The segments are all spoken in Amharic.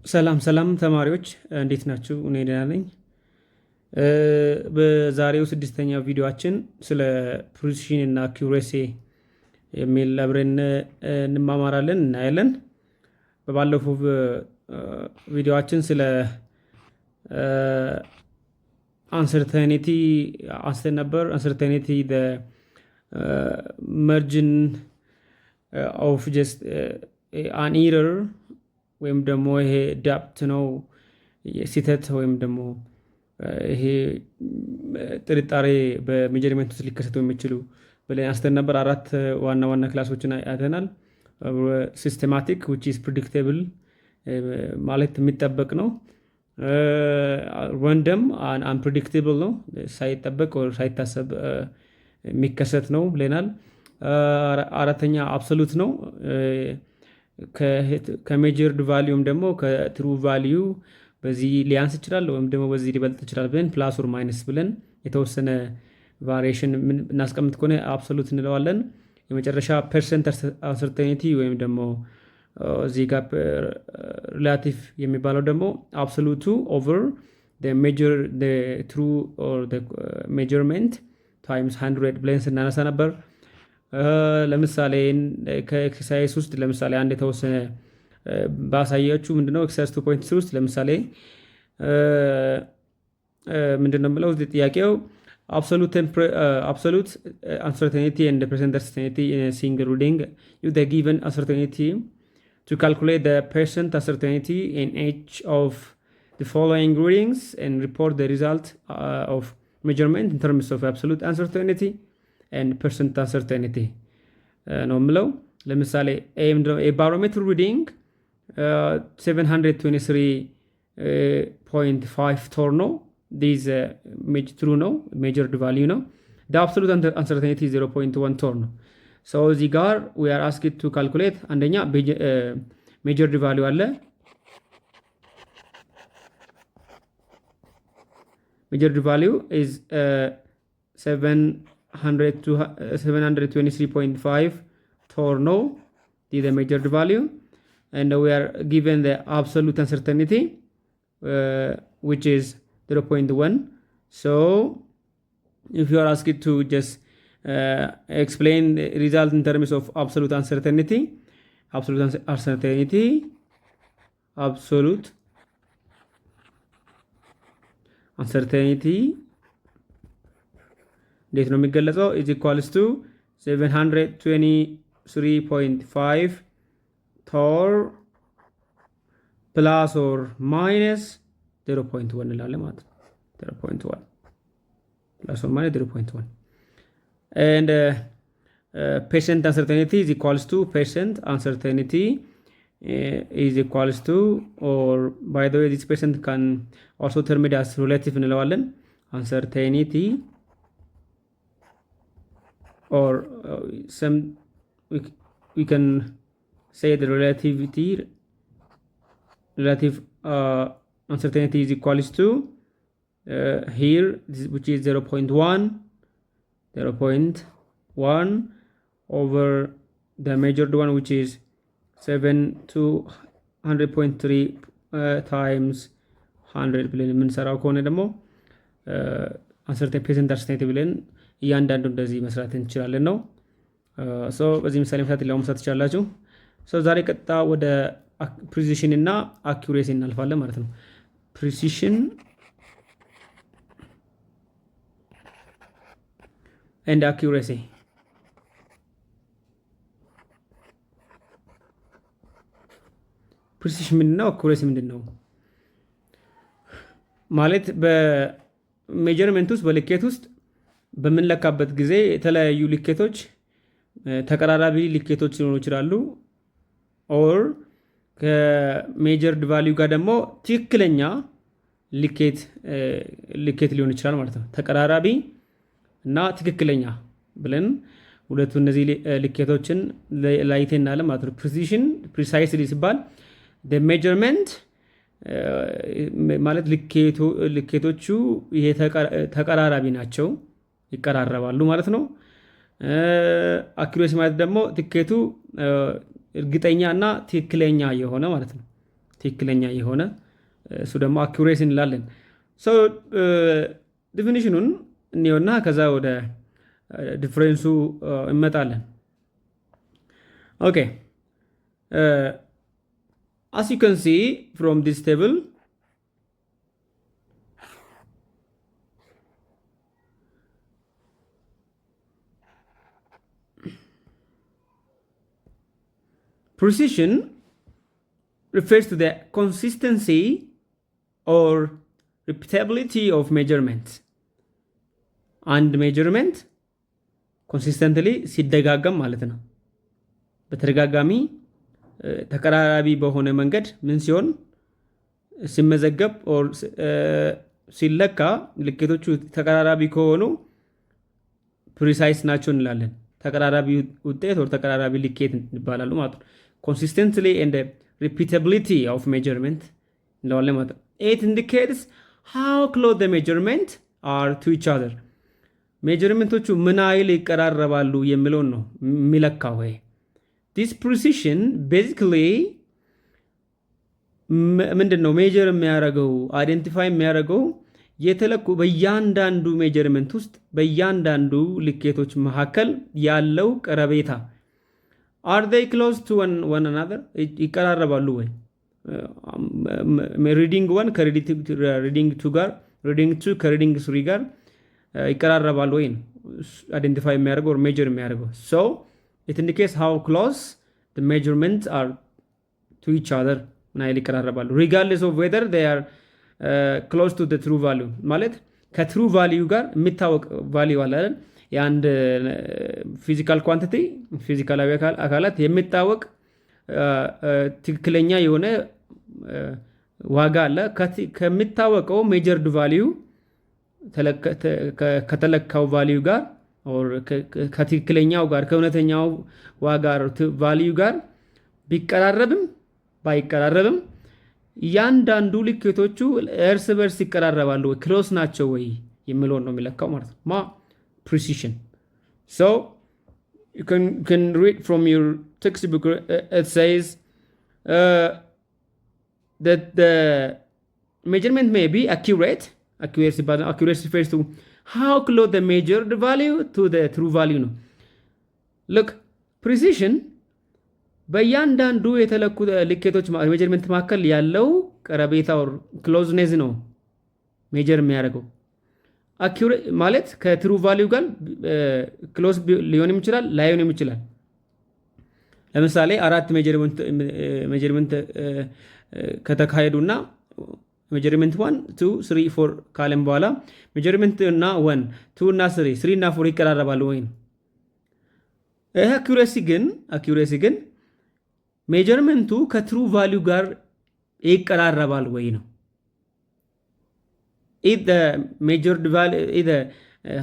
ሰላም ተማሪዎች እንዴት ናችሁ? እኔ ደህና ነኝ። በዛሬው ስድስተኛው ቪዲዮአችን ስለ ፕሪሲሽን እና አኪዩሬሲ የሚል አብረን እንማማራለን እናያለን። በባለፈው ቪዲዮአችን ስለ አንሰርተኒቲ አንስተን ነበር። አንሰርተኒቲ መርጅን ኦፍ ጀስት አን ኢረር ወይም ደግሞ ይሄ ዳፕት ነው ስህተት ወይም ደግሞ ይሄ ጥርጣሬ በሜጀርመንት ውስጥ ሊከሰቱ የሚችሉ ብለን አንስተን ነበር። አራት ዋና ክላሶችን አይተናል። ሲስተማቲክ which is predictable ማለት የሚጠበቅ ነው። ረንደም unpredictable ነው፣ ሳይጠበቅ ሳይታሰብ የሚከሰት ነው ብለናል። አራተኛ አብሶሉት ነው፣ ከሜጀርድ ቫሊዩም ደግሞ ከትሩ ቫሊዩ በዚህ ሊያንስ ይችላል ወይም ደግሞ በዚህ ሊበልጥ ይችላል ብለን ፕላስ ኦር ማይነስ ብለን የተወሰነ ቫሪዬሽን እናስቀምጥ ከሆነ አብሶሉት እንለዋለን። የመጨረሻ ፐርሰንት አንሰርቴኒቲ ወይም ደግሞ እዚህ ጋር ሪላቲቭ የሚባለው ደግሞ አብሶሉቱ ኦቨር ትሩ ኦር ሜጀርመንት ታይምስ 100 ብለን ስናነሳ ነበር። ለምሳሌ ከኤክሰርሳይዝ ውስጥ ለምሳሌ አንድ የተወሰነ ባሳያችሁ ምንድነው ኤክሰርሳይዝ 2.3 ውስጥ ለምሳሌ ምንድነው ብለው ጥያቄው absolute uncertainty and percent uncertainty in a single reading. Use the given uncertainty to calculate the percent uncertainty in each of the following readings and report the result of measurement in terms of absolute uncertainty and percent uncertainty ነው የምለው። ለምሳሌ ባሮሜትር ሪዲንግ 723.5 ቶር ነው። ዲዝ ትሩ ነው፣ ሜጀርድ ቫሊዩ ነው። አብሶሉት አንሰርቴኒቲ 0.1 ቶር ነው። ሰው እዚህ ጋር ዊ አር አስክድ ቱ ካልኩሌት አንደኛ ሜጀርድ ቫሊዩ አለ። ሜጀርድ ቫሊዩ ኢዝ 723.5 tor no, the measured value, and we are given the absolute uncertainty which is 0.1. so if you are asked to just explain the result in terms of absolute uncertainty እንዴት ነው የሚገለጸው? is equals to 723.5 tor plus or minus 0.1 እንላለን ማለት ነው። 0.1 plus or minus 0.1 and percent uncertainty is equals to percent uncertainty is equals to, or by the way this percent can also termed as relative እንለዋለን። uncertainty or some we can say the relative uncertainty is equals to here which is 0.1 over the measured one which is 700.3 times 100 ብለን የምንሰራው ከሆነ ደግሞ percent uncertainty ብለን እያንዳንዱ እንደዚህ መስራት እንችላለን ነው። በዚህ ምሳሌ መስራት ይችላላችሁ። ዛሬ ቀጥታ ወደ ፕሪሲሽን እና አኪዩሬሲ እናልፋለን ማለት ነው። ፕሪሲሽን ኤንድ አኪዩሬሲ ፕሪሲሽን ምንድነው? አኪዩሬሲ ምንድነው? ማለት በሜጀርመንት ውስጥ በልኬት ውስጥ በምንለካበት ጊዜ የተለያዩ ልኬቶች ተቀራራቢ ልኬቶች ሊሆኑ ይችላሉ። ኦር ከሜጀርድ ቫሊዩ ጋር ደግሞ ትክክለኛ ልኬት ሊሆን ይችላል ማለት ነው። ተቀራራቢ እና ትክክለኛ ብለን ሁለቱ እነዚህ ልኬቶችን ላይተናል ማለት ነው። ፕሪሲሽን ፕሪሳይስሊ ሲባል ሜጀርመንት ማለት ልኬቶቹ ይሄ ተቀራራቢ ናቸው፣ ይቀራረባሉ ማለት ነው። አኪዩሬሲ ማለት ደግሞ ትኬቱ እርግጠኛ እና ትክክለኛ የሆነ ማለት ነው። ትክክለኛ የሆነ እሱ ደግሞ አኪሬሲ እንላለን። ዲፊኒሽኑን እንየውና ከዛ ወደ ዲፍረንሱ እንመጣለን። ኦኬ as you can see from this table, precision refers to the consistency or repeatability of measurements. And measurement consistently ሲደጋገም ማለት ነው። በተደጋጋሚ ተቀራራቢ በሆነ መንገድ ምን ሲሆን ሲመዘገብ ኦር ሲለካ ልኬቶቹ ተቀራራቢ ከሆኑ ፕሪሳይስ ናቸው እንላለን። ተቀራራቢ ውጤት ኦር ተቀራራቢ ልኬት ይባላሉ ማለት ነው። ኮንሲስተንትሊ ኤንድ ሪፒታቢሊቲ ኦፍ ሜጀርመንት እንለዋለን ማለት ነው። ኢት ኢንዲኬትስ ሃው ክሎዝ ዘ ሜጀርመንት አር ቱ ኢች አዘር። ሜጀርመንቶቹ ምን ያህል ይቀራረባሉ የሚለውን ነው የሚለካው። ዲስ ፕሪሲሽን ቤዚክሊ ምንድን ነው ሜጀር የሚያደርገው አይደንቲፋይ የሚያደርገው የተለኩ በእያንዳንዱ ሜጀርመንት ውስጥ በእያንዳንዱ ልኬቶች መካከል ያለው ቀረቤታ are they close to one another ይቀራረባሉ ወይ? ሪዲንግ 1 ከሪዲንግ 2 ጋር ሪዲንግ 2 ከሪዲንግ 3 ጋር ይቀራረባሉ ወይ ነው አይደንቲፋይ የሚያደርገው or ሜጀር የሚያደርገው። so it indicates how close the measurements are to each other ምን ያህል ይቀራረባሉ regardless of whether they are close to the true value ማለት ከትሩ ቫልዩ ጋር የሚታወቅ ቫልዩ አለ አይደል? የአንድ ፊዚካል ኳንቲቲ ፊዚካላዊ አካላት የሚታወቅ ትክክለኛ የሆነ ዋጋ አለ። ከሚታወቀው ሜጀርድ ቫልዩ ከተለካው ቫልዩ ጋር ከትክክለኛው ጋር ከእውነተኛው ዋጋ ቫልዩ ጋር ቢቀራረብም ባይቀራረብም እያንዳንዱ ልኬቶቹ እርስ በርስ ይቀራረባሉ ወይ ክሎስ ናቸው ወይ የሚለውን ነው የሚለካው ማለት ነው። precision. So you can read from your textbook. It says that the measurement may be accurate. Accuracy refers to how close the measured value to the true value ነው። look precision በእያንዳንዱ የተለኩ ልኬቶች ሜጀርመንት መካከል ያለው ቀረቤታ or closeness ነው ሜጀር የሚያደርገው። አኪዩሬት ማለት ከትሩ ቫልዩ ጋር ክሎዝ ሊሆንም ይችላል ላይሆንም ይችላል። ለምሳሌ አራት ሜጀርመንት ከተካሄዱና ሜጀርመንት 1 2 3 4 ካለም በኋላ ሜጀርመንት እና 1 2 እና 3 3 እና 4 ይቀራረባሉ ወይ ነው። ይሄ አኪዩሬሲ ግን ሜጀርመንቱ ከትሩ ቫልዩ ጋር ይቀራረባል ወይ ነው። if the measured value either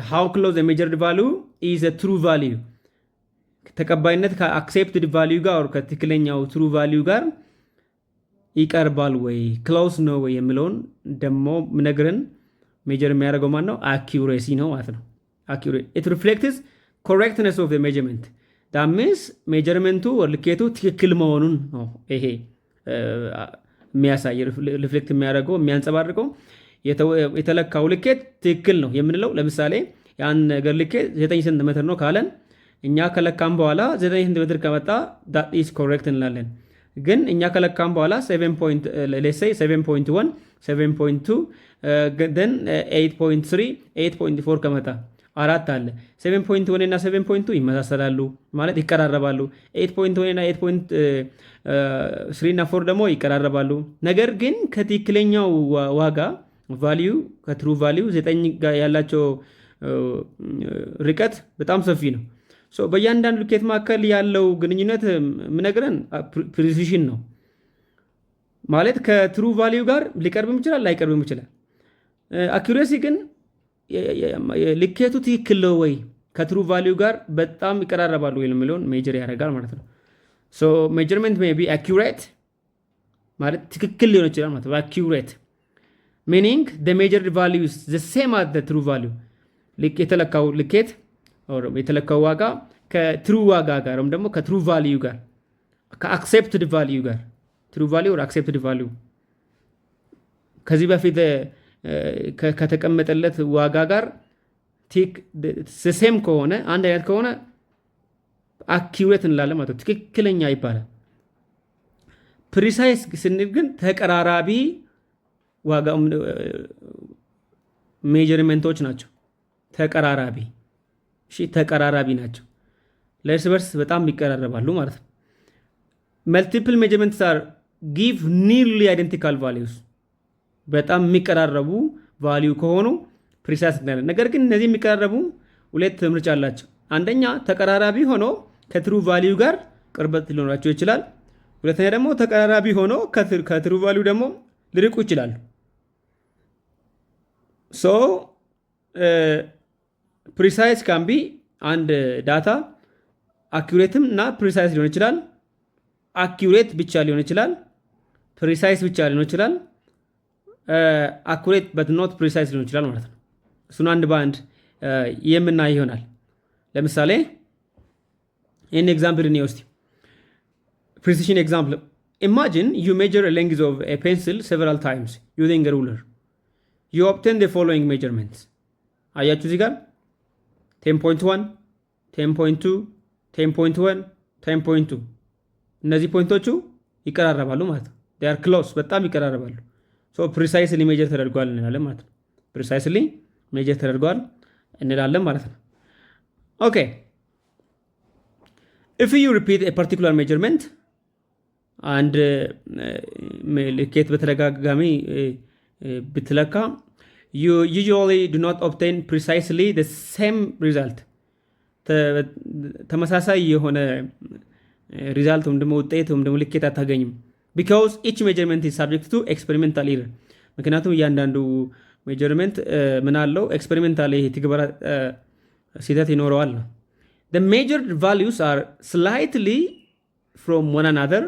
how close the measured value is a true value ተቀባይነት ከአክሴፕትድ ቫልዩ ጋር or ከትክክለኛው ትሩ ቫልዩ ጋር ይቀርባል ወይ ክሎዝ ነው ወይ የሚለውን ደግሞ ምነግረን ሜጀር የሚያደርገው ማን ነው? አኪዩሬሲ ነው ማለት ነው። accurate it reflects correctness of the measurement that means ሜጀርመንቱ ልኬቱ ትክክል መሆኑን ነው ይሄ የሚያሳይ ሪፍሌክት የሚያደርገው የሚያንጸባርቀው የተለካው ልኬት ትክክል ነው የምንለው። ለምሳሌ ያን ነገር ልኬት 9 ሴንቲሜትር ነው ካለን እኛ ከለካም በኋላ 9 ሴንቲሜትር ከመጣ that is correct እንላለን። ግን እኛ ከለካም በኋላ 7.1 7.2 then 8.3 8.4 ከመጣ አራት አለ 7.1 እና 7.2 ይመሳሰላሉ ማለት ይቀራረባሉ። 8.1 እና 8.3 እና 4 ደግሞ ይቀራረባሉ። ነገር ግን ከትክክለኛው ዋጋ ቫልዩ ከትሩ ቫልዩ 9 ጋር ያላቸው ርቀት በጣም ሰፊ ነው። ሶ በእያንዳንዱ ልኬት መካከል ያለው ግንኙነት ምነግረን ፕሪሲሽን ነው ማለት ከትሩ ቫልዩ ጋር ሊቀርብም ይችላል ላይቀርብም ይችላል። አኪዩሬሲ ግን ልኬቱ ትክክል ነው ወይ ከትሩ ቫልዩ ጋር በጣም ይቀራረባሉ ወይ የሚለውን ሜጀር ያደርጋል ማለት ነው። ሶ ሜጀርመንት ሜይ ቢ አኪዩሬት ማለት ትክክል ሊሆን ይችላል ማለት ነው። አኪዩሬት meaning the measured value is the same as the true value የተለካው ልኬት or የተለካው ዋጋ ከትሩ ዋጋ ጋር ወይም ደግሞ ከትሩ ቫልዩ ጋር ከአክሴፕትድ ቫልዩ ጋር ትሩ ቫሊዩ ኦር አክሴፕትድ ቫሊዩ ከዚህ በፊት ከተቀመጠለት ዋጋ ጋር ሴም ከሆነ አንድ አይነት ከሆነ አኪውሬት እንላለን ማለት ነው፣ ትክክለኛ ይባላል። ፕሪሳይስ ስንል ግን ተቀራራቢ ዋጋ ሜጀርመንቶች ናቸው። ተቀራራቢ ናቸው፣ ለእርስ በርስ በጣም ይቀራረባሉ ማለት ነው። መልቲፕል ሜጀርመንትስ አር ጊቭ ኒርሊ አይደንቲካል ቫሊዩስ፣ በጣም የሚቀራረቡ ቫሊዩ ከሆኑ ፕሪሳይስ እንላለን። ነገር ግን እነዚህ የሚቀራረቡ ሁለት ምርጫ አላቸው። አንደኛ ተቀራራቢ ሆኖ ከትሩ ቫሊዩ ጋር ቅርበት ሊኖራቸው ይችላል። ሁለተኛ ደግሞ ተቀራራቢ ሆኖ ከትሩ ቫሊዩ ደግሞ ሊርቁ ይችላሉ። ሶ ፕሪሳይስ ካን ቢ አንድ ዳታ አኪውሬትም እና ፕሪሳይስ ሊሆን ይችላል። አኪውሬት ብቻ ሊሆን ይችላል። ፕሪሳይስ ብቻ ሊሆን ይችላል። አኩሬት በት ኖት ፕሪሳይስ ሊሆን ይችላል ማለት ነው። እሱን አንድ በአንድ የምናይ ይሆናል። ለምሳሌ ይህን ኤግዛምፕል እኔ ውስጥ precision example. Imagine you measure a length of a pencil several times using a ruler. You obtain the following measurements. አያችሁ እዚህ ጋር 10.1 10.2 10.1 10.2 እነዚህ ፖይንቶቹ ይቀራረባሉ ማለት ነው። they are close በጣም ይቀራረባሉ። so precisely measure ተደርጓል እንላለን ማለት ነው። precisely measure ተደርጓል እንላለን ማለት ነው። okay, if you repeat a particular measurement አንድ ልኬት በተደጋጋሚ ብትለካ you usually do not obtain precisely the same result. ተመሳሳይ የሆነ ሪዛልት ወይም ደግሞ ውጤት ወይም ደግሞ ልኬት አታገኝም። because each measurement is subject to experimental error. ምክንያቱም እያንዳንዱ ሜጀርመንት ምን አለው ኤክስፔሪሜንታል ትግበራ ስህተት ይኖረዋል ነው። the measured values are slightly from one another.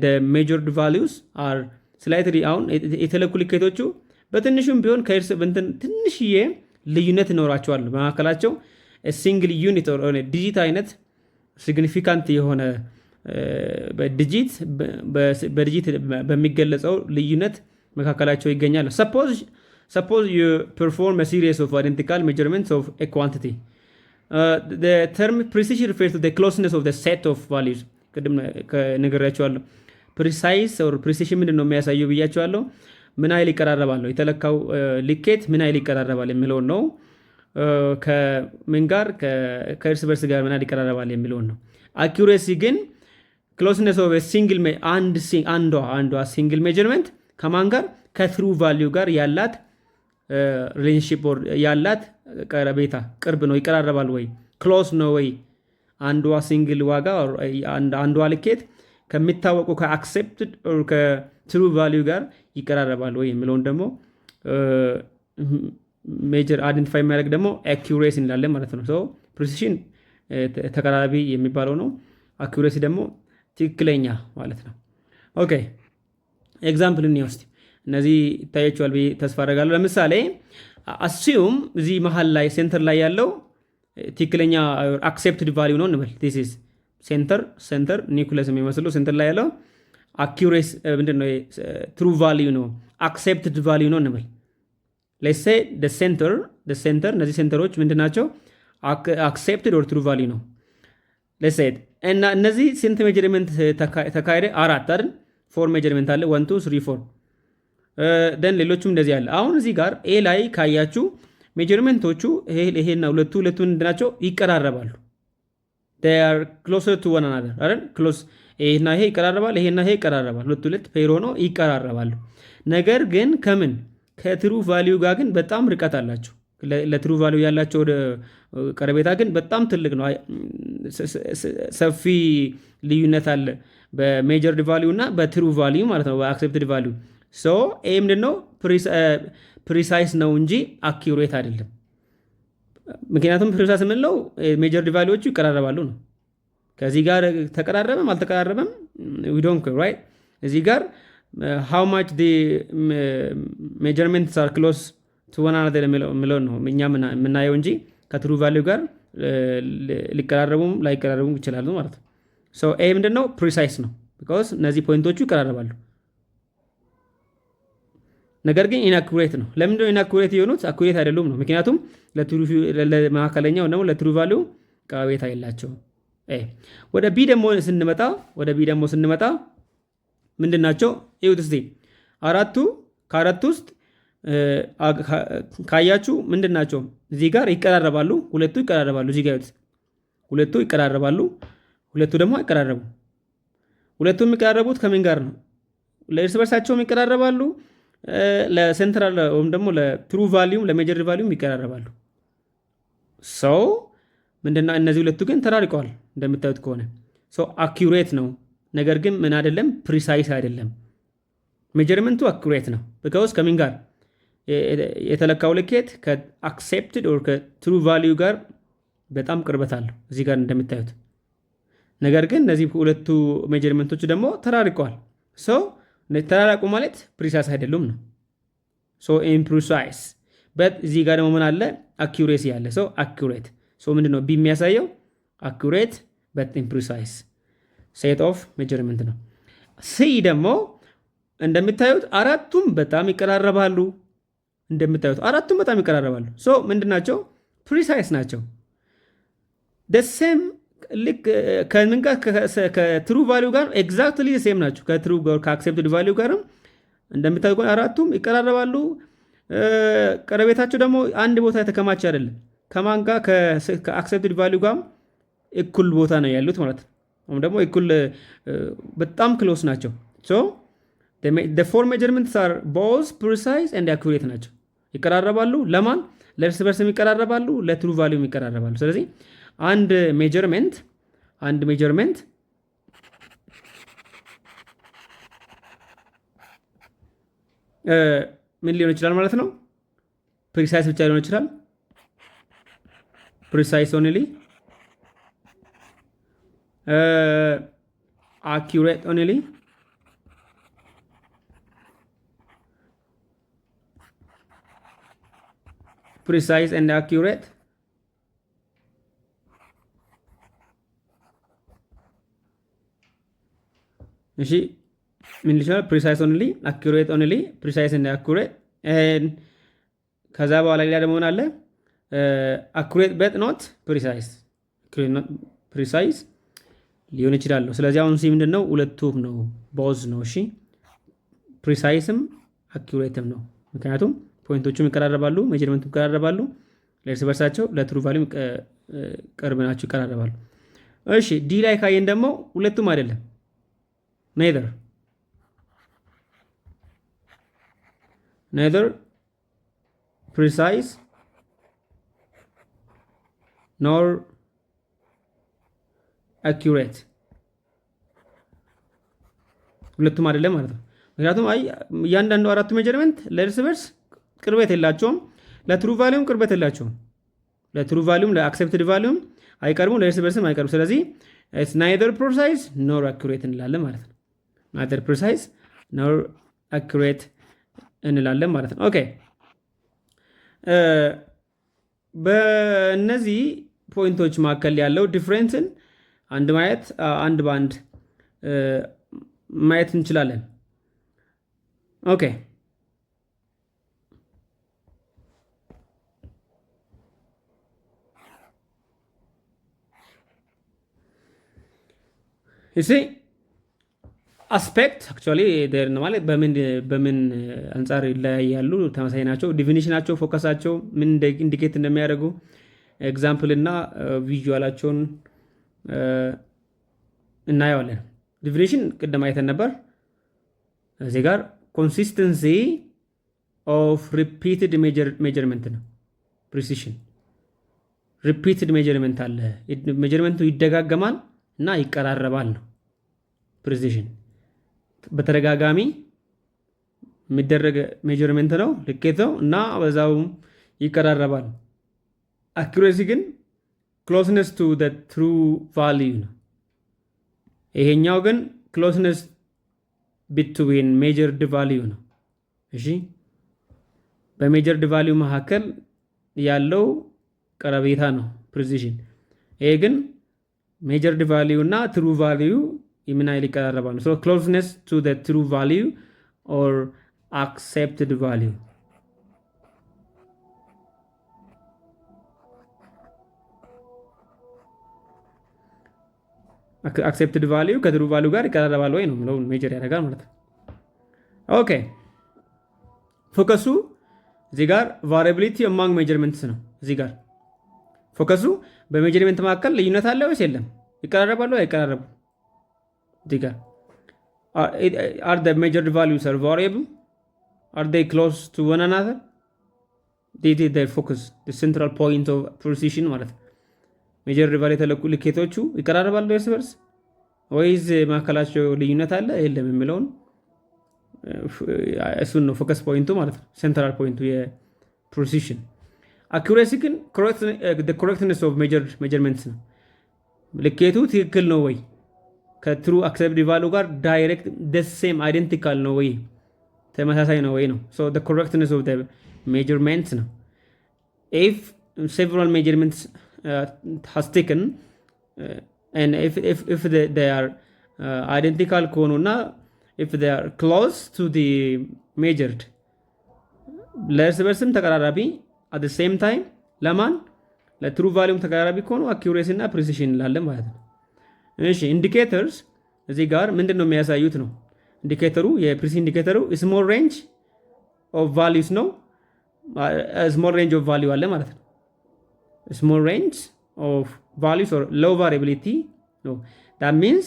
the measured values are slightly አሁን የተለኩ ልኬቶቹ በትንሹም ቢሆን ከእርስ ትንሽዬ ልዩነት ይኖራቸዋል በመካከላቸው። ሲንግል ዩኒት ኦር ዲጂት አይነት ሲግኒፊካንት የሆነ በዲጂት በሚገለጸው ልዩነት መካከላቸው ይገኛል። suppose you perform a series of identical measurements of a quantity. The term precision refers to the closeness of the set of values. ቅድም ነገራቸዋለሁ። ፕሪሳይስ ኦር ፕሪሲሽን ምንድን ነው የሚያሳየው ብያቸዋለሁ። ምን አይል ይቀራረባል፣ የተለካው ልኬት ምን አይል ይቀራረባል የሚለውን ነው። ከምን ጋር ከእርስ በርስ ጋር ምን አይል ይቀራረባል የሚለውን ነው። አኪውሬሲ ግን ክሎስነስ ኦፍ ሲንግል አንዷ ሲንግል ሜጀርመንት ከማን ጋር ከትሩ ቫሊዩ ጋር ያላት ሪሌሽንሺፕ ያላት ቀረቤታ ቅርብ ነው፣ ይቀራረባል ወይ ክሎስ ነው ወይ አንዷ ሲንግል ዋጋ አንዷ ልኬት ከሚታወቁ ከአክሴፕትድ ኦር ከትሩ ቫሊዩ ጋር ይቀራረባል ወይ የሚለውን ደግሞ ሜጀር አይደንቲፋይ የሚያደርግ ደግሞ አኪውሬሲ እንላለን ማለት ነው። ሶ ፕሪሲሽን ተቀራራቢ የሚባለው ነው። አኪውሬሲ ደግሞ ትክክለኛ ማለት ነው። ኦኬ ኤግዛምፕል እንወስድ። እነዚህ ይታያቸዋል ብዬ ተስፋ አደርጋለሁ። ለምሳሌ አስዩም እዚህ መሀል ላይ ሴንተር ላይ ያለው ትክክለኛ አክሴፕትድ ቫሊዩ ነው እንበል። ዲስ ኢዝ ሴንተር ኒኩለስ የሚመስሉ ሴንተር ላይ ያለው አኪውሬሲ ምንድነው? ትሩ ቫሊዩ ነው፣ አክሴፕትድ ቫሊዩ ነው እንበል። ሌትስ ሴይ ዘ ሴንተር እነዚህ ሴንተሮች ምንድናቸው? አክሴፕትድ ኦር ትሩ ቫሊዩ ነው። ሌትስ ሴይ እና እነዚህ ስንት ሜጀርመንት ተካሄደ? አራት አይደል? 4 ሜጀርመንት አለ 1 2 3 4 ደን ሌሎቹም እንደዚህ አለ። አሁን እዚህ ጋር ኤ ላይ ካያችሁ ሜጀርመንቶቹ ይሄና ሁለቱ ምንድናቸው? ይቀራረባሉ። they are closer to one another አይደል? ክሎስ ይሄና ይሄ ይቀራረባል፣ ይሄና ይሄ ይቀራረባል። ሁለት ፔር ሆኖ ይቀራረባሉ። ነገር ግን ከምን ከትሩ ቫሊዩ ጋር ግን በጣም ርቀት አላቸው። ለትሩ ቫሊዩ ያላቸው ቀረቤታ ግን በጣም ትልቅ ነው። ሰፊ ልዩነት አለ በሜጀርድ ቫሊዩ እና በትሩ ቫሊዩ ማለት ነው፣ በአክሴፕትድ ቫሊዩ። ሶ ይሄ ምንድነው? ፕሪሳይስ ነው እንጂ አኪውሬት አይደለም። ምክንያቱም ፕሪሳይስ የምንለው ሜጀርድ ቫሊዎቹ ይቀራረባሉ ነው። ከዚህ ጋር ተቀራረበም አልተቀራረበም we don't care, right? እዚህ ጋር how much the measurements are close to one another የሚለው ነው እኛ የምናየው እንጂ ከትሩ ቫሊዩ ጋር ሊቀራረቡም ላይቀራረቡም ይችላሉ ማለት ነው። ሶ ይሄ ምንድነው? ፕሪሳይስ ነው። ቢኮዝ እነዚህ ፖይንቶቹ ይቀራረባሉ። ነገር ግን ኢንአኩሬት ነው። ለምንድነው ኢንአኩሬት የሆኑት? አኩሬት አይደሉም ነው። ምክንያቱም ለመካከለኛው ደግሞ ለትሩ ቫሊዩ ቀረቤታ የላቸውም። ወደ ቢ ደግሞ ስንመጣ ምንድን ናቸው? ይሁት እስቲ ከአራቱ ውስጥ ካያችሁ ምንድን ናቸው? እዚህ ጋር ይቀራረባሉ፣ ሁለቱ ይቀራረባሉ። እዚህ ጋር ሁለቱ ይቀራረባሉ፣ ሁለቱ ደግሞ አይቀራረቡ። ሁለቱ የሚቀራረቡት ከምን ጋር ነው? ለእርስ በርሳቸውም ይቀራረባሉ፣ ለሴንትራል ወይም ደግሞ ለትሩ ቫሊዩም ለሜጀር ቫሊዩም ይቀራረባሉ። ሰው ምንድነው? እነዚህ ሁለቱ ግን ተራርቀዋል እንደምታዩት ከሆነ ሰው አኪሬት ነው። ነገር ግን ምን አይደለም? ፕሪሳይስ አይደለም። ሜጀርመንቱ አኩሬት ነው። ቢካውስ ከምን ጋር የተለካው ልኬት ከአክሴፕትድ ኦር ከትሩ ቫሊዩ ጋር በጣም ቅርበት አለው እዚህ ጋር እንደምታዩት። ነገር ግን እነዚህ ሁለቱ ሜጀርመንቶች ደግሞ ተራርቀዋል። ሶ ተራራቁ ማለት ፕሪሳይስ አይደሉም ነው። ሶ ኢምፕሪሳይስ በት እዚህ ጋር ደግሞ ምን አለ? አኩሬሲ ያለ ሰው አኩሬት። ሶ ምንድነው ቢ የሚያሳየው? አኩሬት በት ኢምፕሪሳይስ ሴት ኦፍ ሜጀርመንት ነው። ሲ ደግሞ እንደምታዩት አራቱም በጣም ይቀራረባሉ። ሶ ምንድናቸው? ፕሪሳይስ ናቸው። ደሴም ልክ ከምን ጋር ከትሩ ቫሊዩ ጋር ኤግዛክትሊ ሴም ናቸው። ከትሩ ጋር ከአክሴፕትድ ቫሊዩ ጋርም እንደምታዩት አራቱም ይቀራረባሉ። ቀረቤታቸው ደግሞ አንድ ቦታ የተከማቸ አይደለም። ከማን ጋር? ከአክሴፕትድ ቫሊዩ ጋር እኩል ቦታ ነው ያሉት ማለት ነው። ወይም ደግሞ እኩል በጣም ክሎስ ናቸው። ሶ the four measurements are both precise and accurate ናቸው። ይቀራረባሉ። ለማን? ለእርስ በርስም ይቀራረባሉ፣ ለትሩ ቫሊዩም ይቀራረባሉ። ስለዚህ አንድ ሜጀርመንት ምን ሊሆን ይችላል ማለት ነው? ፕሪሳይስ ብቻ ሊሆን ይችላል። ፕሪሳይስ ኦንሊ፣ አኪሬት ኦንሊ፣ precise and accurate, እሺ ምን ይችላል? ፕሪሳይስ ኦንሊ፣ አኩሬት ኦንሊ፣ ፕሪሳይስ እና አኩሬት። ከዛ በኋላ ሌላ ደግሞ አለ አኩሬት በት ኖት ፕሪሳይስ። ፕሪሳይስ ሊሆን ይችላል። ስለዚህ አሁን ሲ ምንድነው? ሁለቱም ነው፣ ቦዝ ነው። እሺ ፕሪሳይስም አኩሬትም ነው። ምክንያቱም ፖይንቶቹም ይቀራረባሉ፣ ሜጀርመንቱም ይቀራረባሉ፣ ለእርስ በርሳቸው ለትሩ ቫሊዩም ቅርብ ናቸው፣ ይቀራረባሉ። እሺ ዲ ላይ ካየን ደግሞ ሁለቱም አይደለም። neither precise nor accurate ሁለቱም አይደለም ማለት ነው። ምክንያቱም እያንዳንዱ አራቱ ሜጀርመንት ለእርስ በርስ ቅርበት የላቸውም፣ ለትሩ ቫሊዩም ቅርበት የላቸውም። ለትሩ ቫሊዩም ለአክሴፕትድ ቫሊዩም አይቀርቡም፣ ለእርስ በርስም አይቀርቡም። ስለዚህ it's neither precise nor accurate እንላለን ማለት ነው። neither precise nor accurate እንላለን ማለት ነው። ኦኬ በእነዚህ ፖይንቶች መካከል ያለው ዲፍረንስን አንድ በአንድ ማየት እንችላለን። ኦኬ እሺ አስፔክት አክቹዋሊ ማለት በምን አንጻር ይለያያሉ? ተመሳሳይ ናቸው። ዲፊኒሽናቸው፣ ፎከሳቸው ምን ኢንዲኬት እንደሚያደርጉ ኤግዛምፕል እና ቪዥዋላቸውን እናየዋለን። ዲፊኒሽን ቅድም አይተን ነበር። እዚህ ጋር ኮንሲስተንሲ ኦፍ ሪፒትድ ሜጀርመንት ነው። ፕሪሲሽን ሪፒትድ ሜጀርመንት አለ። ሜጀርመንቱ ይደጋገማል እና ይቀራረባል ነው ፕሪሲሽን። በተደጋጋሚ የሚደረግ ሜጀርመንት ነው፣ ልኬት ነው እና በዛውም ይቀራረባል። አኩሬሲ ግን ክሎስነስ ቱ ዘ ትሩ ቫሊዩ ነው። ይሄኛው ግን ክሎስነስ ቢትዊን ሜጀርድ ቫሊዩ ነው። እሺ በሜጀርድ ቫሊዩ መካከል ያለው ቀረቤታ ነው ፕሪሲሽን። ይሄ ግን ሜጀርድ ቫሊዩ እና ትሩ ቫሊዩ ምን ያህል ይቀራረባሉ? ሶ ክሎዝነስ ቱ ዘ ትሩ ቫሊዩ ኦር አክሴፕትድ ቫሊዩ። አክሴፕትድ ቫሊዩ ከትሩ ቫሊዩ ጋር ይቀራረባል ወይ ነው የምለውን ሜጀር ያደርጋል ማለት ነው። ኦኬ ፎከሱ እዚህ ጋር ቫሪያቢሊቲ አማንግ ሜጀርመንትስ ነው። እዚህ ጋር ፎከሱ በሜጀርመንት መካከል ልዩነት አለ ወይስ የለም? ይቀራረባሉ አይቀራረቡ? እዚህ ጋር are the measured values are variable? Are they close to one another? This is their focus, the central point of precision ማለት ነው። ሜጀርድ ቫልዩ የተለኩ ልኬቶቹ ይቀራረባሉ እርስ በርስ ወይስ መካከላቸው ልዩነት አለ የለም የሚለውን እሱን ነው ፎከስ ፖይንቱ ማለት ነው። ሴንትራል ፖይንቱ የፕሪሲሽን። አኩሬሲ ግን ኮሬክትነስ ኦፍ ሜጀርመንትስ ነው። ልኬቱ ትክክል ነው ወይ ከትሩ አክሴፕትድ ቫልዩ ጋር ዳይሬክት ሴም አይደንቲካል ነው ወይ ተመሳሳይ ነው ወይ ነው። ሶ ዘ ኮሬክትነስ ኦፍ ዘ ሜጀርመንትስ ነው። ኢፍ ሴቨራል ሜጀርመንትስ has taken and if they are identical ከሆኑና if they are close to the measured ለእርስ በርስም ተቀራራቢ at the same time ለማን ለትሩ ቫልዩም ተቀራራቢ ከሆኑ አኪዩሬሲ እና ፕሪሲሽን እንላለን ማለት ነው። እሺ ኢንዲኬተርስ እዚህ ጋር ምንድን ነው የሚያሳዩት ነው። ኢንዲኬተሩ የፕሪሲ ኢንዲኬተሩ ስሞል ሬንጅ ኦፍ ቫልዩስ ነው። ስሞል ሬንጅ ኦፍ ቫልዩ አለ ማለት ነው። small range of values or low variability no that means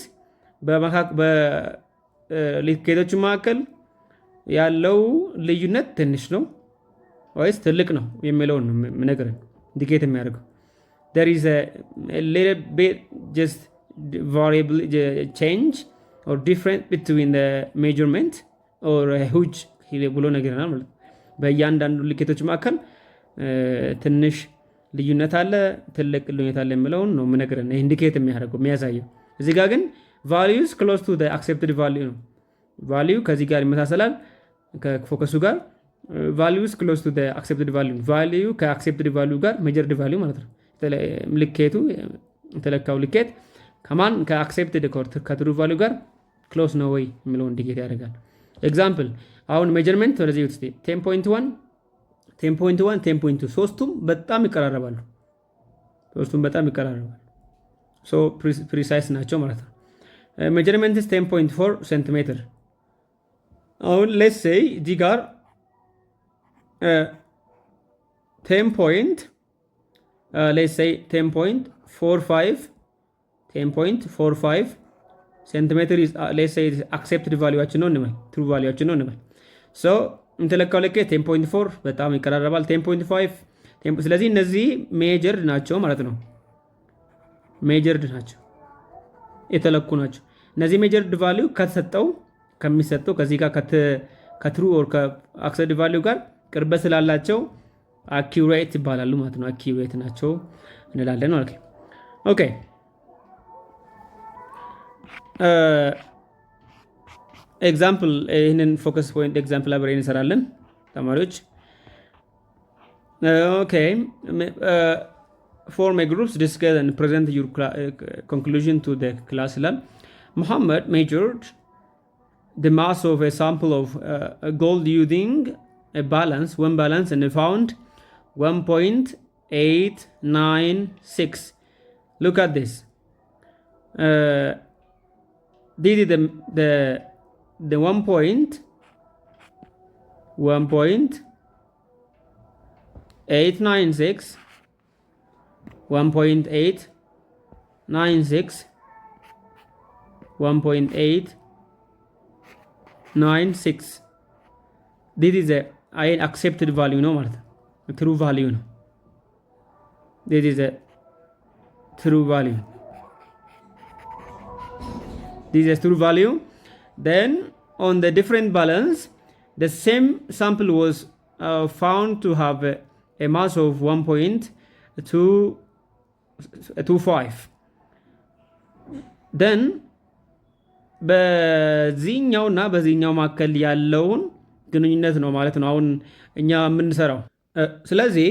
በልኬቶቹ መካከል ያለው ልዩነት ትንሽ ነው ወይስ ትልቅ ነው የሚለውን ነገር ኢንዲኬት የሚያደርገው there is a little bit just variable change or difference between the measurement or a huge ብሎ ነገርናል ማለት በእያንዳንዱ ልኬቶች መካከል ትንሽ ልዩነት አለ ትልቅ ልዩነት አለ የሚለውን ነው ምነግረን ኢንዲኬት የሚያደርገው የሚያሳየው። እዚህ ጋር ግን values close to the accepted value ነው። value ከዚህ ጋር ይመሳሰላል ከፎከሱ ጋር values close to the accepted value value ከaccepted value ጋር measured value ማለት ነው። ልኬቱ የተለካው ልኬት ከማን ከaccepted ከትሩ value ጋር close ነው ወይ የሚለውን ኢንዲኬት ያደርጋል። ኤግዛምፕል አሁን ሜጀርመንት ወደዚህ ውስጥ 10.1 10.2 ሶስቱም በጣም ይቀራረባሉ። ሶ ፕሪሳይስ ናቸው ማለት ነው። ሜጀርመንት 10.4 ሴንቲሜትር አሁን ሌትስ ሴይ እዚህ ጋር 10.45 ሴንቲሜትር ሌትስ ሴይ አክሴፕትድ ቫልዩአችን ነው እንበል ትሩ ቫልዩአችን ነው እንበል ሶ እንተለካው ልክ 10.4 በጣም ይቀራረባል 10.5 ስለዚህ እነዚህ ሜጀርድ ናቸው ማለት ነው። ሜጀርድ ናቸው የተለኩ ናቸው። እነዚህ ሜጀርድ ቫልዩ ከሚሰጠው ከዚህ ጋር ከትሩ ኦር ከአክሴፕትድ ቫልዩ ጋር ቅርበት ስላላቸው አኪዩሬት ይባላሉ ማለት ነው። አኪዩሬት ናቸው እንላለን ማለት ነው። ኦኬ ኤግዛምፕል ይህንን ፎከስ ፖይንት ኤግዛምፕል አብረን እንሰራለን ተማሪዎች። ኦኬ form a groups discuss and present your conclusion to the class ይላል። Muhammad measured the mass of a sample of gold using a balance and found 1.896. Look at this. This is the 1.896 1.896 this is a accepted value ነው ማለት ነው። true value ነው። this is a true value. This is a true value. Then on the different balance the same sample was found to have a mass of 1.25. then በዚህኛው እና በዚህኛው መካከል ያለውን ግንኙነት ነው ማለት ነው አሁን እኛ የምንሰራው። ስለዚህ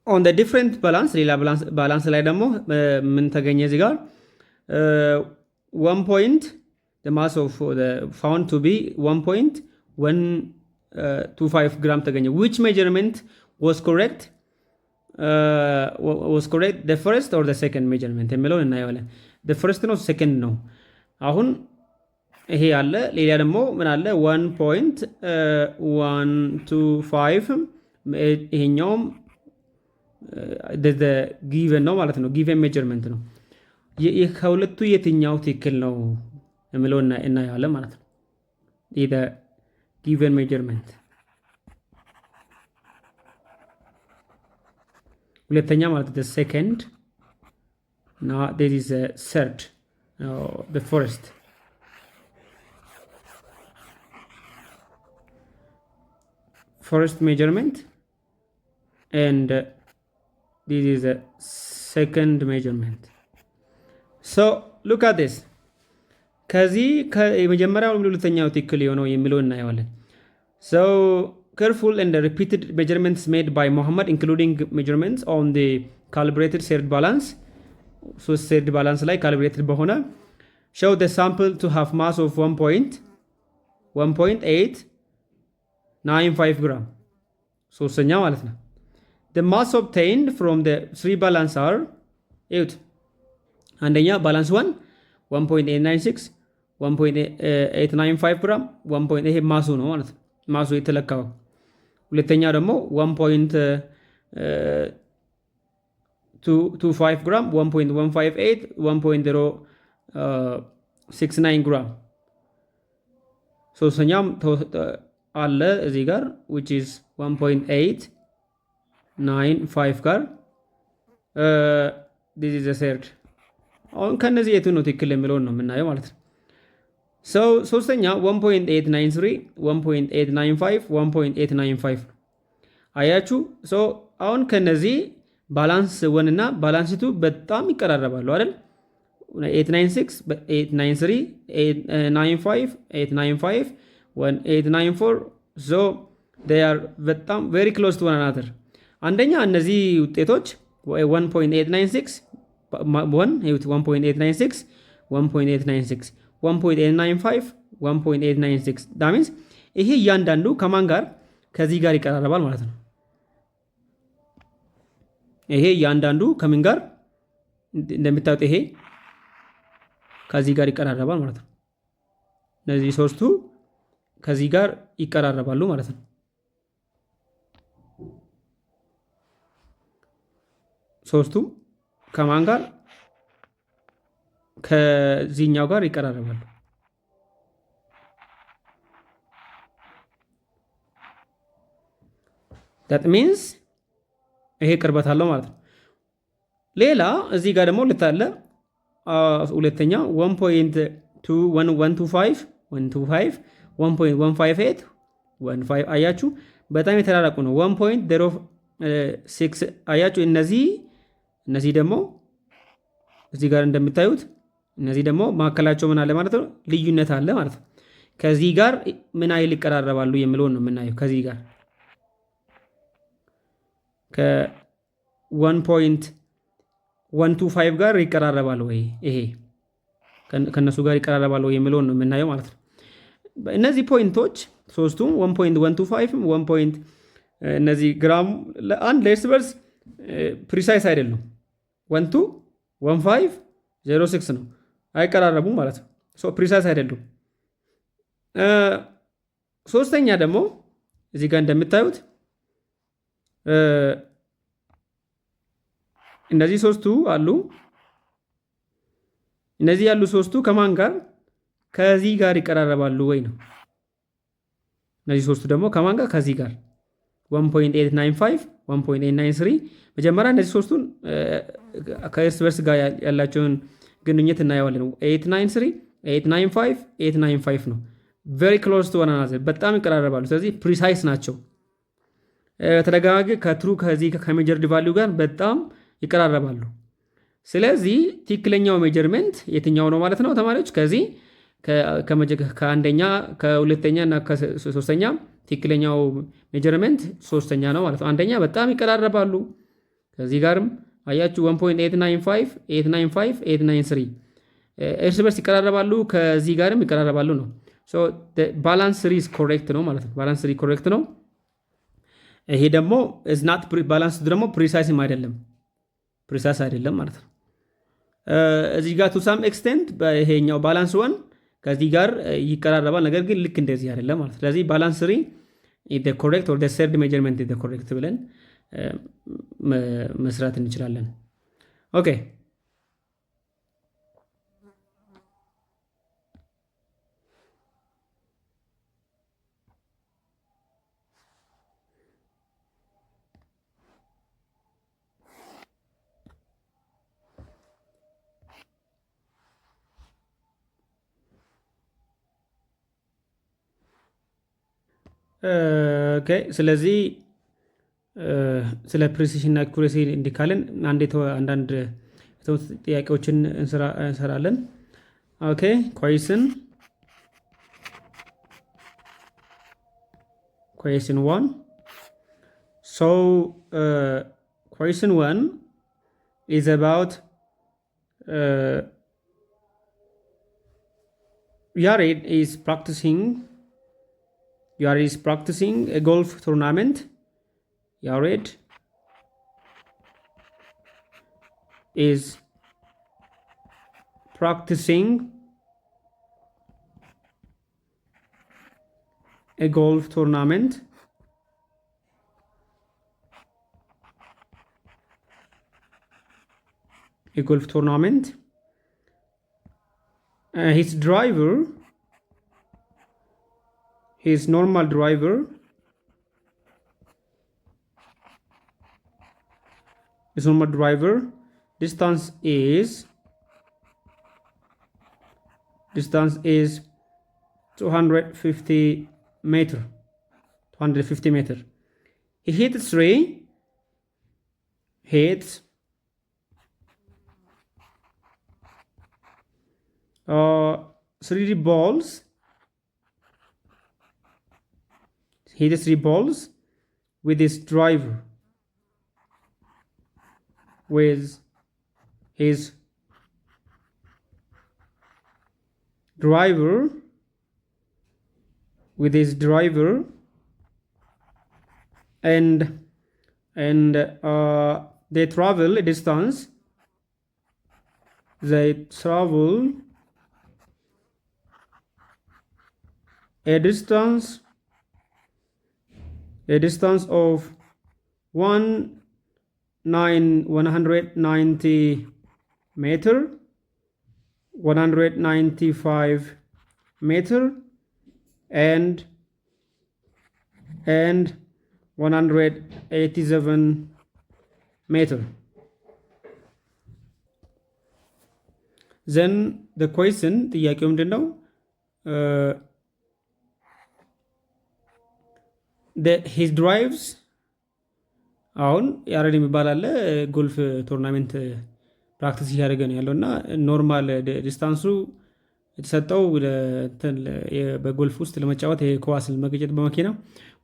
on the different balance ሌላ ባላንስ ላይ ደግሞ ምን ተገኘ እዚህ ጋር 1 point, the mass of the found to be 1.125 gram ተገኘ። which measurement was correct? the first or the second measurement የሚለውን እናየዋለን። the first ነው second ነው። አሁን ይሄ አለ። ሌላ ደግሞ ምን አለ? 1.125 ይሄኛውም ጊቨን ነው ማለት ነው። ጊቨን ሜጀርመንት ነው። ከሁለቱ የትኛው ትክክል ነው የሚለው እናያለን ማለት ነው። ጊቨን ሜጀርመንት ሁለተኛ ማለት the second, now this is the third, the first. First measurement and this is a second measurement. So look at this. ከዚህ የመጀመሪያው ሁለተኛው ትክክል የሆነው የሚለው እናየዋለን። So careful and repeated measurements made by Muhammad, including measurements on the calibrated shared balance. So shared balance ላይ calibrated በሆነ show the sample to have mass of 1.895 gram. ሶስተኛ ማለት ነው። The mass obtained from the three balance are እዩት። አንደኛ balance 1 1.896 1.895 gram 1. ይሄ ማሱ ነው ማለት ነው። ማሱ የተለካው። ሁለተኛ ደግሞ 1.25 ግራም 1.158 1.069 ግራም። ሶስተኛም አለ እዚህ ጋር which is 1.895 ጋር this is the third። አሁን ከነዚህ የቱ ነው ትክክል የሚለውን ነው የምናየው ማለት ነው። ሶስተኛ 1.893 1.895 1.895 አያችሁ። አሁን ከነዚህ ባላንስ 1 እና ባላንስ 2 በጣም ይቀራረባሉ አይደል? 896 893 895 895 1894 so they are በጣም very close to one another። አንደኛ እነዚህ ውጤቶች 1.896 1.896 1.896 1.895 1.896 that means ይሄ እያንዳንዱ ከማን ጋር ከዚህ ጋር ይቀራረባል ማለት ነው። ይሄ እያንዳንዱ ከምን ጋር እንደምታዩት ይሄ ከዚህ ጋር ይቀራረባል ማለት ነው። እነዚህ ሶስቱ ከዚህ ጋር ይቀራረባሉ ማለት ነው። ሶስቱ ከማን ጋር ከዚህኛው ጋር ይቀራረባሉ። that means ይሄ ቅርበት አለው ማለት ነው። ሌላ እዚህ ጋር ደግሞ ልታለ ሁለተኛ 1.125 1.158 1.15 አያችሁ በጣም የተራራቁ ነው። 1.06 አያችሁ። እነዚህ ደግሞ እዚህ ጋር እንደምታዩት እነዚህ ደግሞ ማዕከላቸው ምን አለ ማለት ነው? ልዩነት አለ ማለት ነው። ከዚህ ጋር ምን አይል ይቀራረባሉ የሚለውን ነው የምናየው። ከዚህ ጋር ከ1.125 ጋር ይቀራረባል ወይ ይሄ ከነሱ ጋር ይቀራረባል ወይ የሚለውን ነው የምናየው ማለት ነው። እነዚህ ፖይንቶች ሶስቱም 1.125 1. እነዚህ ግራም ለአንድ ለእርስ በርስ ፕሪሳይስ አይደለም። 1.1506 ነው። አይቀራረቡም ማለት ነው። ፕሪሳይስ አይደሉም። ሶስተኛ ደግሞ እዚህ ጋር እንደምታዩት እነዚህ ሶስቱ አሉ። እነዚህ ያሉ ሶስቱ ከማን ጋር ከዚህ ጋር ይቀራረባሉ ወይ ነው። እነዚህ ሶስቱ ደግሞ ከማን ጋር ከዚህ ጋር 1.895 1.893 መጀመሪያ እነዚህ ሶስቱን ከእርስ በርስ ጋር ያላቸውን ግንኙነት እናየዋለን። 893 895 895 ነው። very close to one another በጣም ይቀራረባሉ። ስለዚህ ፕሪሳይስ ናቸው። ተደጋጋሚ ከትሩ ከዚህ ከሜጀርድ ቫልዩ ጋር በጣም ይቀራረባሉ። ስለዚህ ትክክለኛው ሜጀርመንት የትኛው ነው ማለት ነው ተማሪዎች? ከዚህ ከአንደኛ ከሁለተኛ እና ከሶስተኛ ትክክለኛው ሜጀርመንት ሶስተኛ ነው ማለት ነው። አንደኛ በጣም ይቀራረባሉ። ከዚህ ጋርም አያችሁ 1.895 895 893 እርስ በርስ ይቀራረባሉ፣ ከዚህ ጋርም ይቀራረባሉ ነው። ባላንስ ስሪ ኢዝ ኮሬክት ነው ማለት ነው። ባላንስ ስሪ ኮሬክት ነው። ይሄ ደግሞ ናት ባላንስ ደግሞ ፕሪሳይስም አይደለም፣ ፕሪሳይስ አይደለም ማለት ነው። እዚህ ጋር ቱ ሳም ኤክስቴንት ይሄኛው ባላንስ ወን ከዚህ ጋር ይቀራረባል፣ ነገር ግን ልክ እንደዚህ አይደለም ማለት ነው። ስለዚህ ባላንስ ስሪ ኮሬክት ኦር ሰርድ ሜጀርመንት ኮሬክት ብለን መስራት እንችላለን። ኦኬ ስለዚህ ስለ ፕሪሲሽን እና አኩሬሲ እንዲካለን አንዳንድ ጥያቄዎችን እንሰራለን። ኦኬ question 1. So question 1 is about Yared is practicing a golf tournament. Yared is practicing a golf tournament. His normal driver distance is 250 meter. He hit three hits 3 balls. Hit 3 balls with his driver. With his driver and they travel a distance. They travel a distance of 190 meter, 195 meter, and 187 meter. Then the question, ጥያቄው ምንድን ነው? his drives አሁን ያሬድ የሚባል አለ ጎልፍ ቶርናመንት ፕራክቲስ እያደረገ ነው ያለው እና ኖርማል ዲስታንሱ የተሰጠው በጎልፍ ውስጥ ለመጫወት ኳስ ለመገጨት በመኪና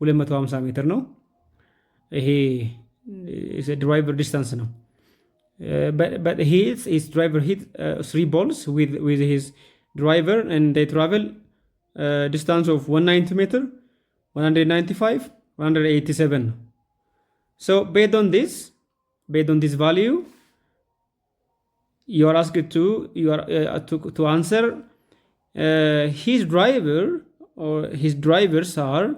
250 ሜትር ነው። ይሄ ድራይቨር ዲስታንስ ነው። but his driver hit 3 balls with his driver and they travel distance of 190 meter, 195, 187. So based on this value, you are asked to answer his driver or his drivers are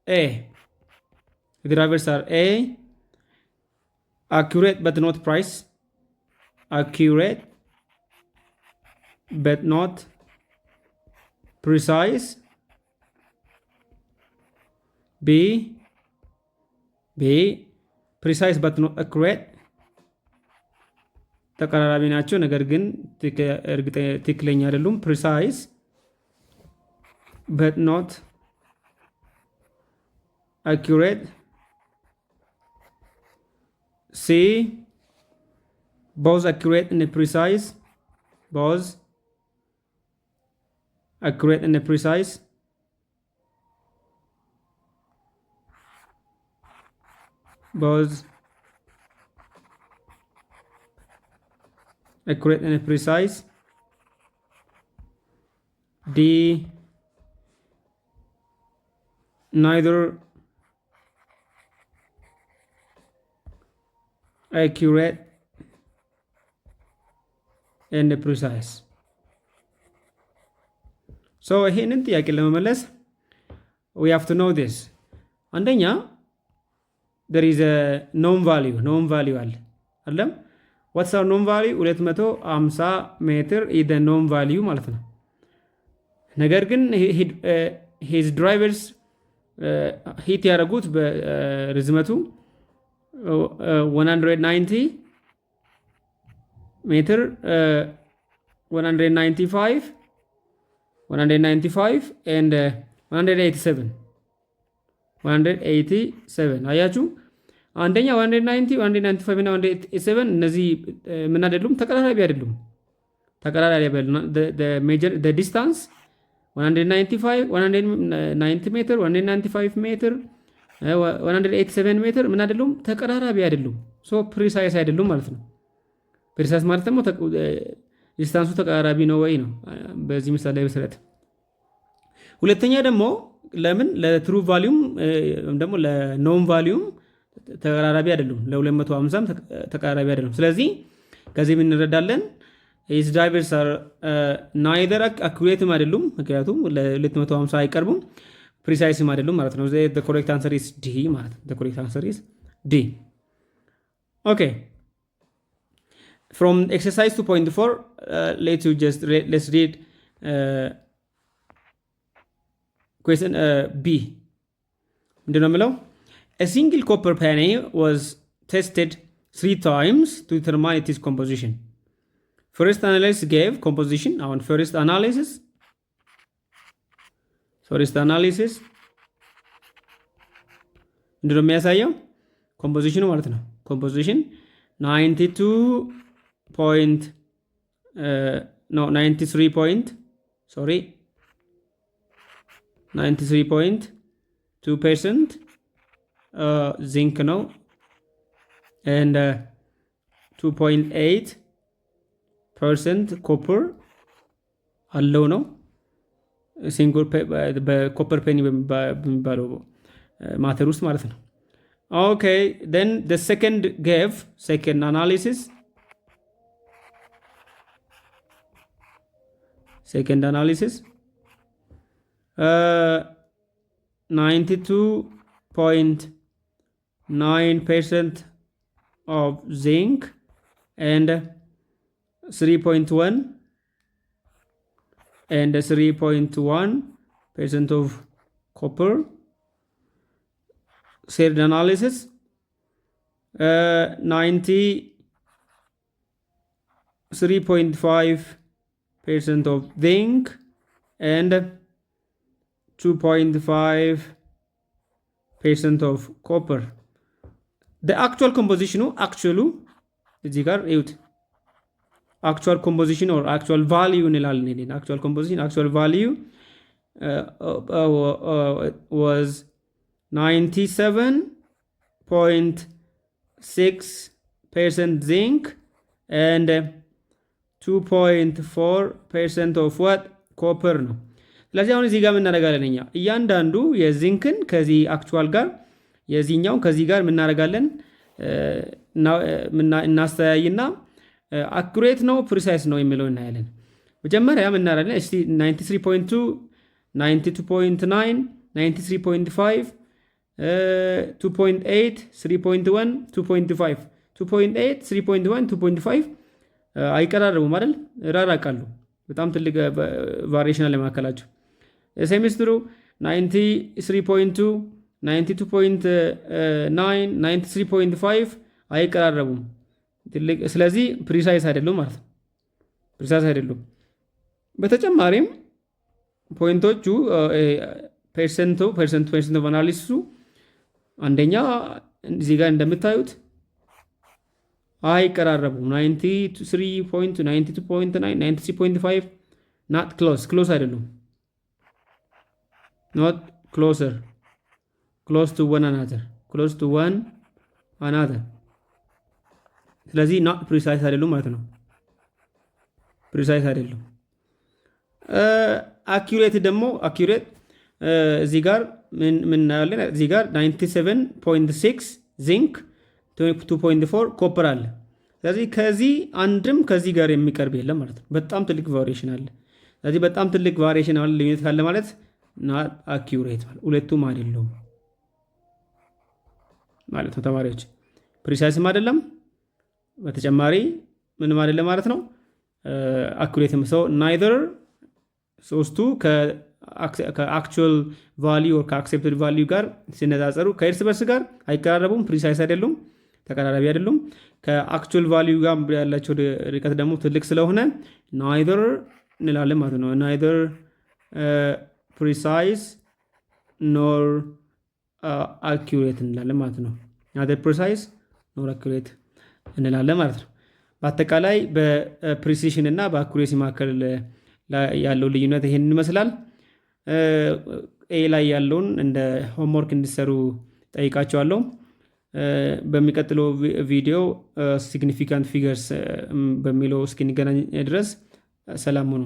A. The drivers are A, accurate but not precise. B, precise but not accurate. ተቀራራቢ ናቸው ነገር ግን ትክክለኛ አይደሉም። precise but not accurate. C, both accurate and precise. Both accurate and precise. both accurate and precise. D, neither accurate and precise. So ይሄንን ጥያቄ ለመመለስ we have to know this. አንደኛ there is a known value አለ አይደለም? what's our known value? 250 ሜትር is the known value ማለት ነው። ነገር ግን his drivers ሂት ያደረጉት በርዝመቱ 190 ሜትር 195 and 187 አያችሁ። አንደኛ 190 195 እና 187 እነዚህ ምን አይደሉም? ተቀራራቢ አይደሉም። the distance 190 ሜትር 195 ሜትር 187 ሜትር ምን አይደሉም? ተቀራራቢ አይደሉም። ሶ ፕሪሳይስ አይደሉም ማለት ነው። ፕሪሳይስ ማለት ደግሞ ዲስታንሱ ተቀራራቢ ነው ወይ ነው በዚህ ምሳሌ መሰረት። ሁለተኛ ደግሞ ለምን ለትሩ ቫሊዩም ደግሞ ለኖን ቫሊዩም ተቀራራቢ አይደሉም፣ ለ250 ተቀራራቢ አይደሉም። ስለዚህ ከዚህ ምን እንረዳለን? ሂዝ ድራይቨርስ አር ናይዘር አኩሬትም አይደሉም፣ ምክንያቱም ለ250 አይቀርቡም፣ ፕሪሳይስም አይደሉም ማለት ነው። the correct answer is D ማለት ነው። the correct answer is D. Okay. From exercise 2.4, let's read question B. ምንድን ነው የምለው? A single copper penny was tested 3 times to determine its composition. First analysis gave composition. On first analysis ምንድን ነው የሚያሳየው? ኮምፖዚሽኑ ማለት ነው። ኮምፖዚሽን 93.2% ዚንክ ነው and 2.8% ኮፐር አለው ነው። ሲንግል በኮፐር ፔኒ በሚባለው ማተር ውስጥ ማለት ነው። ኦኬ then the second analysis 92.9% of zinc and 3.1% of copper. Third analysis 93.5% of zinc and 2.5% of copper. The actual composition እዚህ ጋር እዩት። actual composition or actual value እንላለን። actual composition actual value was 97.6% zinc and 2.4% of what copper ነው። ስለዚህ አሁን እዚህ ጋር ምን እናደርጋለን? እያንዳንዱ የዚንክን ከዚህ አክቹዋል ጋር የዚህኛውን ከዚህ ጋር ምን እናደርጋለን? እናስተያይና አኩሬት ነው ፕሪሳይስ ነው የሚለው እናያለን። መጀመሪያ ምን እናደርጋለን? እስቲ 93.2 92.9 93.5 2.8 3.1 2.5 2.8 3.1 2.5 አይቀራረቡም አይደል? ራራቃሉ። በጣም ትልቅ ቫሪዬሽን አለ መካከላቸው። ሴሚስትሩ 93.2 92.9 93.5 አይቀራረቡም። ስለዚህ ፕሪሳይስ አይደሉም ማለት ነው። ፕሪሳይስ አይደሉም። በተጨማሪም ፖይንቶቹ ፐርሰንት ኦፍ አናሊሲሱ አንደኛ እዚህ ጋር እንደምታዩት አይቀራረቡም። 93.2 92.9 93.5 not close አይደሉም። not closer close to one another አናዘር። ስለዚህ ናት ፕሪሳይስ አይደሉም ማለት ነው። ፕሪሳይስ አይደሉም። አኪሬት ደግሞ አኪሬት እዚህ ጋር ምን እናያለን? እዚህ ጋር 97.6 ዚንክ 2.4 ኮፐር አለ። ስለዚህ ከዚህ አንድም ከዚህ ጋር የሚቀርብ የለም ማለት ነው። በጣም ትልቅ ቫሪዬሽን አለ። ስለዚህ በጣም ትልቅ ቫሪዬሽን አለ፣ ልዩነት ካለ ማለት ናት አኪሬት ማለት ሁለቱም አይደሉም ማለት ነው ተማሪዎች። ፕሪሳይስም አይደለም፣ በተጨማሪ ምንም አይደለም ማለት ነው። አኩሬትም ሰው ናይዘር ሶስቱ ከአክቹዋል ቫሊዩ ወር ከአክሴፕትድ ቫሊዩ ጋር ሲነጻጸሩ ከእርስ በርስ ጋር አይቀራረቡም። ፕሪሳይስ አይደሉም፣ ተቀራራቢ አይደሉም። ከአክቹዋል ቫሊዩ ጋር ያላቸው ርቀት ደግሞ ትልቅ ስለሆነ ናይዘር እንላለን ማለት ነው። ናይዘር ፕሪሳይስ ኖር አኩሬት እንላለን ማለት ነው። ናይዘር ፕሪሳይስ ኖር አኩሬት እንላለን ማለት ነው። በአጠቃላይ በፕሪሲሽን እና በአኩሬሲ መካከል ያለው ልዩነት ይሄን ይመስላል። ኤ ላይ ያለውን እንደ ሆምወርክ እንዲሰሩ ጠይቃቸዋለሁ። በሚቀጥለው ቪዲዮ ሲግኒፊካንት ፊገርስ በሚለው እስኪንገናኝ ድረስ ሰላም ሁኑ።